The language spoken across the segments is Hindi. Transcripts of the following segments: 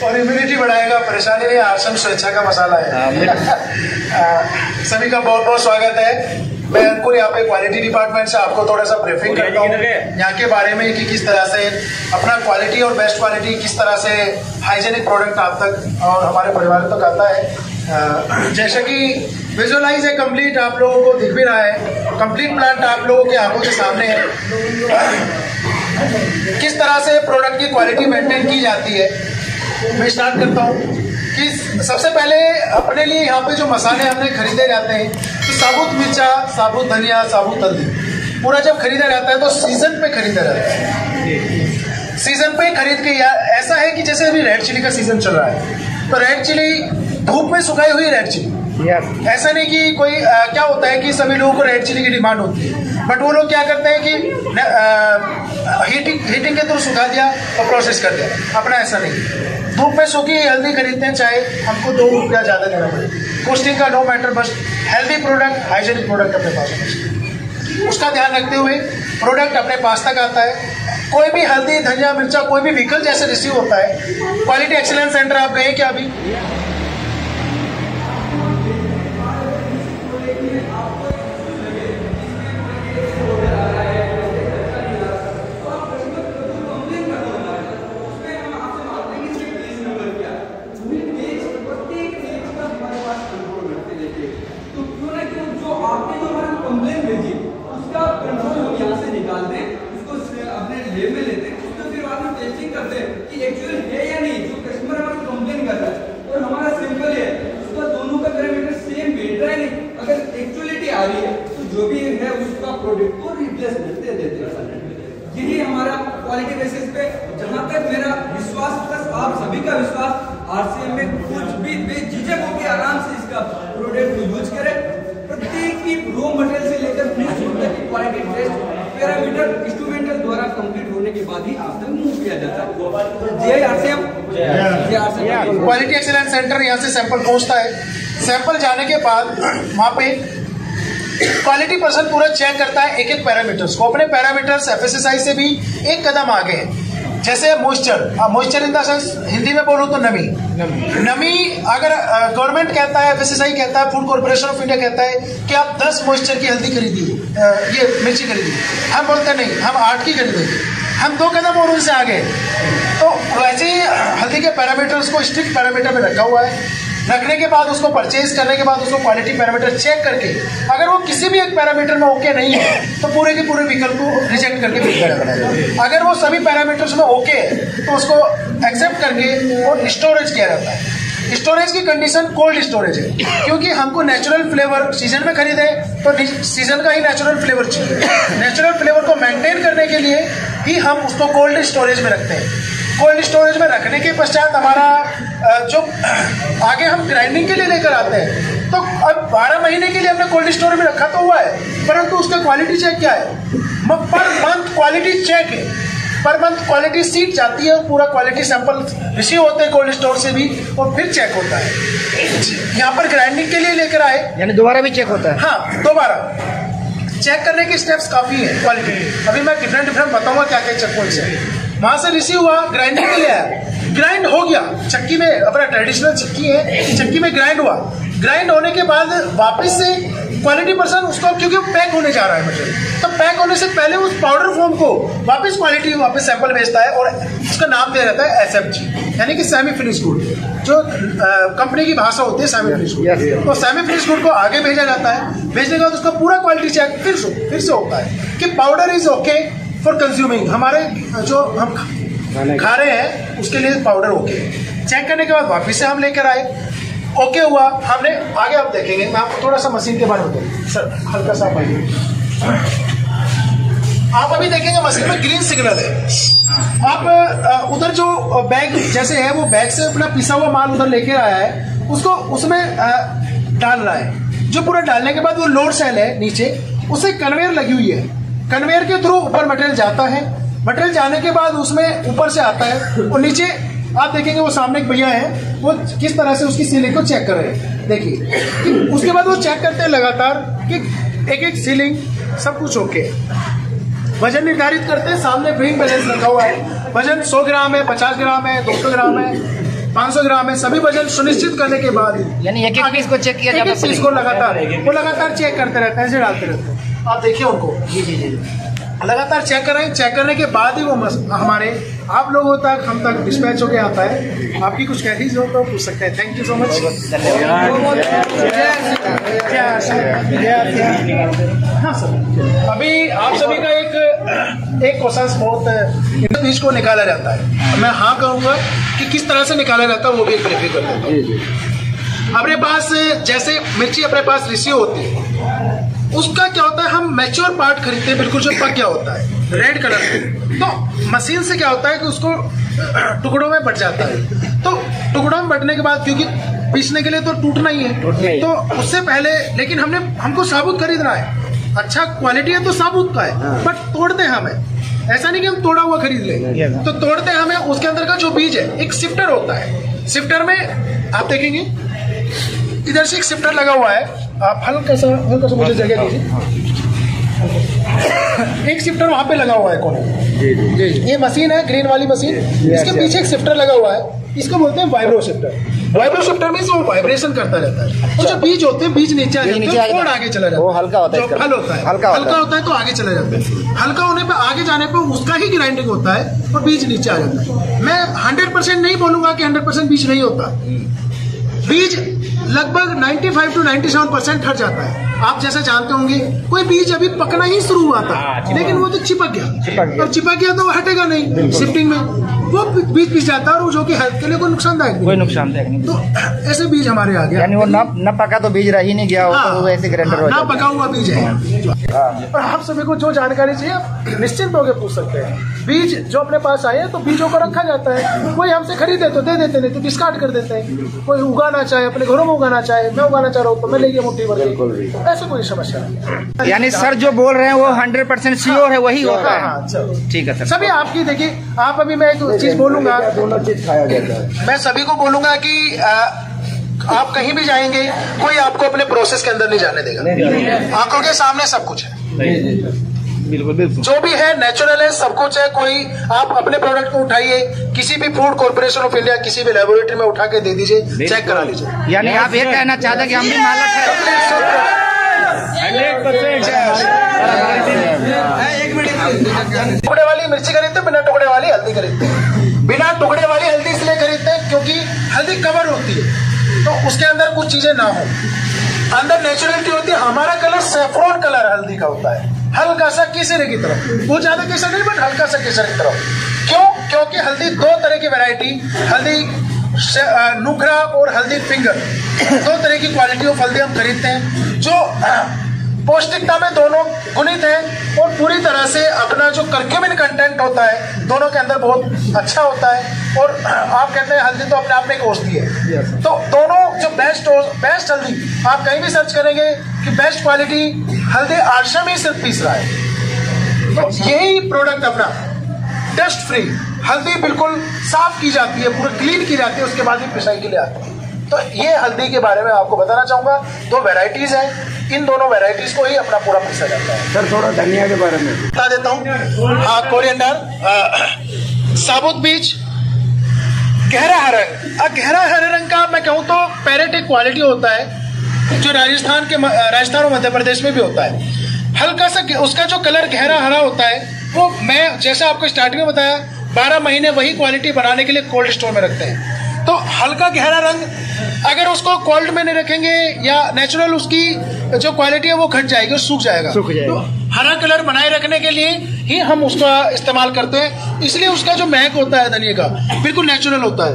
और इम्यूनिटी बढ़ाएगा। परेशानी नहीं, आश्रम स्वेच्छा का मसाला है। सभी का बहुत बहुत स्वागत है। मैं अंकुर यहाँ पे क्वालिटी डिपार्टमेंट से आपको थोड़ा सा ब्रीफिंग करता हूँ यहाँ के बारे में कि किस तरह से अपना क्वालिटी और बेस्ट क्वालिटी किस तरह से हाइजेनिक प्रोडक्ट आप तक और हमारे परिवार तक आता है। जैसा कि विजुअलाइज है कंप्लीट, आप लोगों को दिख भी रहा है, कंप्लीट प्लांट आप लोगों के आंखों के सामने है। किस तरह से प्रोडक्ट की क्वालिटी मेंटेन की जाती है, मैं स्टार्ट करता हूँ कि सबसे पहले अपने लिए यहाँ पे जो मसाले हमने खरीदे जाते हैं, तो साबुत मिर्चा, साबुत धनिया, साबुत हल्दी पूरा जब खरीदा जाता है तो सीजन पे खरीदा जाता है। सीजन पे खरीद के, ऐसा है कि जैसे अभी रेड चिली का सीजन चल रहा है तो रेड चिली धूप में सुखाई हुई रेड चिली, ऐसा नहीं कि कोई क्या होता है कि सभी लोगों को रेड चिली की डिमांड होती है, बट वो लोग क्या करते हैं कि हीटिंग के थ्रू सुखा दिया और प्रोसेस कर दिया। अपना ऐसा नहीं, धूप में सूखी हल्दी खरीदते हैं, चाहे हमको 2 रुपया ज़्यादा देना पड़े, कॉस्टिंग का नो मैटर, बस हेल्दी प्रोडक्ट, हाइजेनिक प्रोडक्ट अपने पास होना, उसका ध्यान रखते हुए प्रोडक्ट अपने पास तक आता है। कोई भी हल्दी, धनिया, मिर्चा कोई भी व्हीकल जैसे रिसीव होता है, क्वालिटी एक्सीलेंस सेंटर आप गए क्या अभी? जो भी है उसका प्रोडक्ट को रिप्लेसमेंट दे देते हैं। यही हमारा क्वालिटी बेसिस पे, जहां तक मेरा विश्वास प्लस आप सभी का विश्वास, आरसीएम में कुछ भी बेझिझक होकर आराम से इसका प्रोडक्ट को यूज करें। प्रत्येक की रॉ मटेरियल से लेकर फिनिश तक की क्वालिटी टेस्ट पैरामीटर इंस्ट्रूमेंटल द्वारा कंप्लीट होने के बाद ही आप तक मूव किया जाता है। जय आरसीएम, जय आरसीएम। क्वालिटी एक्सीलेंस सेंटर यहाँ से सैंपल पहुँचता है, सैंपल जाने के बाद वहाँ पे क्वालिटी पर्सन पूरा चेक करता है एक एक पैरामीटर्स को। अपने पैरामीटर्स एफएसएसआई से भी एक कदम आगे हैं, जैसे moisture, moisture in the sense Hindi में बोलूँ तो नमी। अगर गवर्नमेंट कहता है, एफएसएसआई कहता है, फूड कॉर्पोरेशन ऑफ इंडिया कहता है कि आप 10 मॉइस्चर की हल्दी खरीदिए, ये मिर्ची खरीदिए, हम बोलते नहीं, हम 8 की खरीदेंगे, हम 2 कदम और उनसे आगे। तो वैसे ही हल्दी के पैरामीटर्स को स्ट्रिक्ट पैरामीटर में रखा हुआ है। रखने के बाद उसको परचेज करने के बाद उसको क्वालिटी पैरामीटर चेक करके अगर वो किसी भी एक पैरामीटर में ओके नहीं है तो पूरे के पूरे विकल्प को रिजेक्ट करके भेजा जाता है। अगर वो सभी पैरामीटर्स में ओके है तो उसको एक्सेप्ट करके और स्टोरेज किया जाता है। स्टोरेज की कंडीशन कोल्ड स्टोरेज है, क्योंकि हमको नेचुरल फ्लेवर सीजन में खरीदे तो सीजन का ही नेचुरल फ्लेवर चाहिए। नेचुरल फ्लेवर को मेंटेन करने के लिए ही हम उसको कोल्ड स्टोरेज में रखते हैं। कोल्ड स्टोरेज में रखने के पश्चात हमारा जो आगे हम ग्राइंडिंग के लिए लेकर आते हैं, तो अब 12 महीने के लिए हमने कोल्ड स्टोरेज में रखा तो हुआ है, परंतु उसका क्वालिटी चेक क्या है? पर मंथ क्वालिटी चेक है, पर मंथ क्वालिटी सीट जाती है और पूरा क्वालिटी सैंपल रिसीव होते हैं कोल्ड स्टोर से भी और फिर चेक होता है। यहाँ पर ग्राइंडिंग के लिए लेकर आए, यानी दोबारा भी चेक होता है? हाँ, दोबारा चेक करने के स्टेप्स काफी है क्वालिटी। अभी मैं डिफरेंट बताऊंगा क्या क्या चेक पॉइंट्स है। वहां से रिसीव हुआ, ग्राइंडिंग के लिए आया, ग्राइंड हो गया चक्की में, अपना ट्रेडिशनल चक्की है, चक्की में ग्राइंड हुआ। ग्राइंड होने के बाद वापस से क्वालिटी पर्सन उसको, क्योंकि पैक होने जा रहा है मटेरियल, तो पैक होने से पहले उस पाउडर फॉर्म को वापस सैंपल भेजता है और उसका नाम दिया जाता है SFG, यानी कि सेमी फिनिश गुड, जो कंपनी की भाषा होती है सेमी फिनिश गुड। तो सेमी फिनिश गुड को आगे भेजा जाता है। भेजने के बाद उसका पूरा क्वालिटी चेक फिर से होता है कि powder is okay for consuming, हमारे जो हम खा रहे हैं उसके लिए पाउडर ओके। चेक करने के बाद वापस से हम लेकर आए, ओके हुआ, हमने आगे आप देखेंगे, मैं आपको थोड़ा सा मशीन के बारे में बताऊँ सर, हल्का सा आप अभी देखेंगे मशीन में ग्रीन सिग्नल है। आप उधर जो बैग जैसे है वो बैग से अपना पिसा हुआ माल उधर लेके आया है, उसको उसमें डाल रहा है। जो पूरा डालने के बाद वो लोड सेल है नीचे, उसे कन्वेयर लगी हुई है, कन्वेयर के थ्रू ऊपर मटेरियल जाता है। मटेरियल जाने के बाद उसमें ऊपर से आता है और नीचे आप देखेंगे वो सामने एक भैया है, वो किस तरह से उसकी सीलिंग को चेक कर रहे हैं। देखिए उसके बाद वो चेक करते हैं लगातार कि एक एक सीलिंग सब कुछ ओके। वजन निर्धारित करते हैं, सामने वेइंग बैलेंस रखा हुआ है, वजन 100 ग्राम है, 50 ग्राम है, 200 ग्राम है, 500 ग्राम है, सभी वजन सुनिश्चित करने के बाद यानी एक पीस को चेक किया जाता है, पीस को लगातार चेक करते रहते हैं, ऐसे डालते रहते हैं। आप देखिए उनको जी लगातार चेक कर रहे हैं, चेक करने के बाद ही वो हमारे आप लोगों तक हम तक डिस्पैच होके आता है। आपकी कुछ क्वेरीज हो तो पूछ सकते हैं। Thank you so much. हाँ सर, अभी आप सभी का एक क्वेश्चन बहुत बीज को निकाला जाता है, मैं हाँ कहूँगा कि किस तरह से निकाला जाता है वो भी एक ब्रीफिंग कर देता हूँ। अपने पास जैसे मिर्ची अपने पास रिसीव होती है, उसका क्या होता है, हम मैच्योर पार्ट खरीदते हैं बिल्कुल जो पक गया होता है रेड कलर से, तो मशीन से क्या होता है कि उसको टुकड़ों में बट जाता है। तो टुकड़ों में बटने के बाद क्योंकि पीसने के लिए तो टूटना ही है, तो उससे पहले लेकिन हमको साबुत खरीदना है, अच्छा क्वालिटी है तो साबुत का है, बट तोड़ते हैं हमें, ऐसा नहीं कि हम तोड़ा हुआ खरीद लेंगे, तो तोड़ते हैं हमें उसके अंदर का जो बीज है, एक शिफ्टर होता है। शिफ्टर में आप देखेंगे इधर से एक शिफ्टर लगा हुआ है, आप हल्का सा मुझे जगह दीजिए, एक शिफ्टर वहां पे लगा हुआ है कोने में, ये मशीन है ग्रीन वाली मशीन, इसके पीछे एक शिफ्टर लगा हुआ है, इसको बोलते हैं वाइब्रो शिफ्टर। वाइब्रो शिफ्टर में वो वाइब्रेशन करता रहता है, तो जो बीज होते हैं बीज नीचे आ जाते हैं और आगे चला जाता है, वो हल्का होता है, फल होता है हल्का होता है तो आगे चला जाता है, हल्का होने पर आगे जाने पर उसका ही ग्राइंडिंग होता है और बीज नीचे आ जाता है। मैं 100% नहीं बोलूंगा कि 100% बीज नहीं होता, बीज लगभग 95 to 97% हट जाता है। आप जैसा जानते होंगे कोई बीज अभी पकना ही शुरू हुआ था, लेकिन वो तो चिपक गया, और चिपक गया तो वो हटेगा नहीं, शिफ्टिंग में वो बीज पिस जाता है, और जो कि हेल्थ के लिए कोई नुकसानदायक नहीं। तो ऐसे बीज हमारे आ गया, यानी वो न पका तो बीज रह ही नहीं गया, तो वो ऐसे ग्राइंडर हो ना पका हुआ बीज है। और आप सभी को जो जानकारी चाहिए आप निश्चिंत होकर पूछ सकते हैं। बीज जो अपने पास आए तो बीजों को रखा जाता है, कोई हमसे खरीदे तो दे देते, नहीं तो डिस्कार्ड कर देते हैं। कोई उगाना चाहे अपने घरों में उगाना चाहे, मैं उगाना चाह रहा हूँ तो मैं लेके मुट्ठी भर, ऐसे कोई समस्या नहीं। यानी सर जो बोल रहे हैं वो 100% श्योर है, वही होता है। ठीक है सर, सभी आपकी देखिए, आप अभी मैं एक चीज बोलूंगा, दोनों चीज खाया जाता है, मैं सभी को बोलूंगा कि आप कहीं भी जाएंगे कोई आपको अपने प्रोसेस के अंदर नहीं जाने देगा, आंखों के सामने सब कुछ है, बिल्कुल बिल्कुल जो भी है नेचुरल है, सब कुछ है। कोई आप अपने प्रोडक्ट को उठाइए, किसी भी फूड कॉर्पोरेशन ऑफ इंडिया किसी भी लेबोरेटरी में उठा के दे दीजिए, चेक करा लीजिए। यानी आप ये कहना चाहते हैं कि हम भी मालक है? 100% टुकड़े वाली मिर्ची खरीदते हैं, बिना टुकड़े वाली हल्दी खरीदते हैं। बिना टुकड़े वाली हल्दी इसलिए खरीदते हैं क्योंकि हल्दी कवर होती है, तो उसके अंदर कुछ चीजें ना हो, अंदर नेचुरलिटी होती है। हमारा कलर सैफरॉन कलर हल्दी का होता है, हल्का सा केसरी की तरफ, वो ज्यादा केसर नहीं बट हल्का सा केसर की तरफ। क्यों? क्योंकि हल्दी दो तरह की वैरायटी, हल्दी नुखरा और हल्दी फिंगर, दो तरह की क्वालिटी ऑफ हल्दी हम खरीदते हैं, जो पौष्टिकता में दोनों गुणित है और पूरी तरह से अपना जो कर्क्यूमिन कंटेंट होता है दोनों के अंदर बहुत अच्छा होता है। और आप कहते हैं हल्दी तो अपने आप में एक औषधि है, तो दोनों जो बेस्ट हल्दी आप कहीं भी सर्च करेंगे कि बेस्ट क्वालिटी हल्दी आश्रम ही सिर्फ पीस रहा है। तो यही प्रोडक्ट अपना डस्ट फ्री हल्दी बिल्कुल साफ की जाती है, पूरा क्लीन की जाती है, उसके बाद ही पिसाई के लिए आती है। तो ये हल्दी के बारे में आपको बताना चाहूंगा, दो वैरायटीज हैं, इन दोनों वैरायटीज को ही अपना पूरा पीसा जाता है। सर थोड़ा धनिया के बारे में बता देता हूँ। हाँ, कोरिएंडर, साबुत बीज, गहरा हरा रंग। गहरा हरे रंग का मैं कहूँ तो पैरेट एक क्वालिटी होता है जो राजस्थान और मध्य प्रदेश में भी होता है। हल्का सा उसका जो कलर गहरा हरा होता है वो मैं जैसा आपको स्टार्टिंग में बताया 12 महीने वही क्वालिटी बनाने के लिए कोल्ड स्टोर में रखते हैं। तो हल्का गहरा रंग अगर उसको कोल्ड में नहीं रखेंगे या नेचुरल उसकी जो क्वालिटी है वो घट जाएगी और सूख जाएगा। तो हरा कलर बनाए रखने के लिए ही हम उसका इस्तेमाल करते हैं, इसलिए उसका जो महक होता है धनिया का बिल्कुल नेचुरल होता है,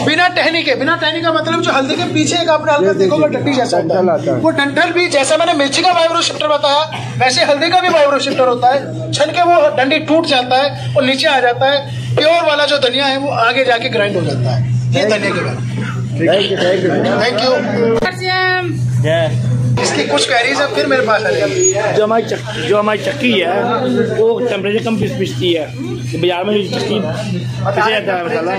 बिना टहनी के। बिना टहनी का मतलब जो हल्दी के पीछे एक आपने हल्का देखोगे डंडी जैसा होता है, वो डंठल भी जैसा मैंने मिर्ची का वाइब्रो शिफ्टर बताया वैसे हल्दी का भी वाइब्रो शिफ्टर होता है। छन के वो डंडी टूट जाता है और नीचे आ जाता है, प्योर वाला जो धनिया है वो आगे जाके ग्राइंड हो जाता है। ये धनिया के बारे में। Thank you. इसकी कुछ क्वेरीज है फिर मेरे पास आ जाएगी। जो हमारी चक्की है वो टेम्परेचर कम पिसती है, बाजार में जो चक्की पिसा जाता है मसाला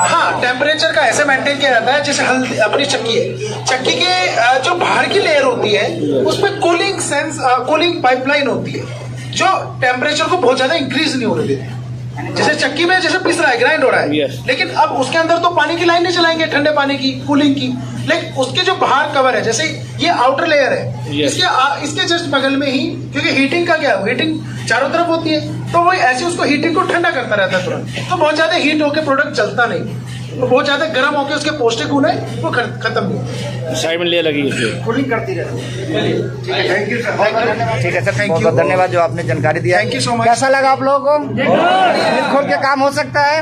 हाँ, टेम्परेचर का ऐसे मेंटेन किया जाता है जैसे हल्दी अपनी चक्की है, चक्की के जो बाहर की लेयर होती है उसमें कूलिंग पाइपलाइन होती है जो टेम्परेचर को बहुत ज्यादा इंक्रीज नहीं होने देती। जैसे चक्की में जैसे पिस रहा है, ग्राइंड हो रहा है, Yes. लेकिन अब उसके अंदर तो पानी की लाइन नहीं चलाएंगे, ठंडे पानी की, कूलिंग की, लेकिन उसके जो बाहर कवर है, जैसे ये आउटर लेयर है, Yes. इसके जस्ट बगल में ही, क्योंकि हीटिंग का क्या है, हीटिंग चारों तरफ होती है, तो वो ऐसे उसको हीटिंग को ठंडा करता रहता है तुरंत, तो बहुत ज्यादा हीट होकर प्रोडक्ट चलता नहीं, तो बहुत ज्यादा गर्म होकर उसके पौष्टिक गुण है वो खत्म नहीं, साइड में लेयर लगी है। कूलिंग करती रहती है। Thank you sir. ठीक है सर, Thank बहुत you. बहुत धन्यवाद जो आपने जानकारी दिया। Thank you so much. कैसा लगा आप लोगों को? दिल खोल के काम हो सकता है,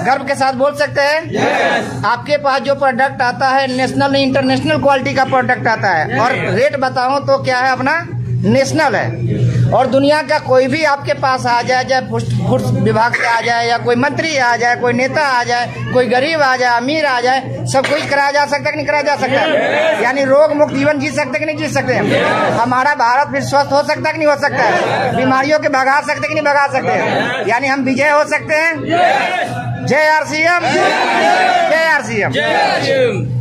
गर्व के साथ बोल सकते हैं। आपके पास जो प्रोडक्ट आता है नेशनल इंटरनेशनल क्वालिटी का प्रोडक्ट आता है, और रेट बताऊं तो क्या है, अपना नेशनल है। और दुनिया का कोई भी आपके पास आ जाए, चाहे फूड विभाग से आ जाए, या कोई मंत्री आ जाए, कोई नेता आ जाए, कोई गरीब आ जाए, अमीर आ जाए, सब कुछ कराया जा सकता है कि नहीं कराया जा सकता है? यानी रोग मुक्त जीवन जी सकते कि नहीं जी सकते हैं? हमारा भारत भी स्वस्थ हो सकता है कि नहीं हो सकता है? बीमारियों के भगा सकते कि नहीं भगा सकते हैं? यानी हम विजय हो सकते हैं। जय RCM, जय RCM।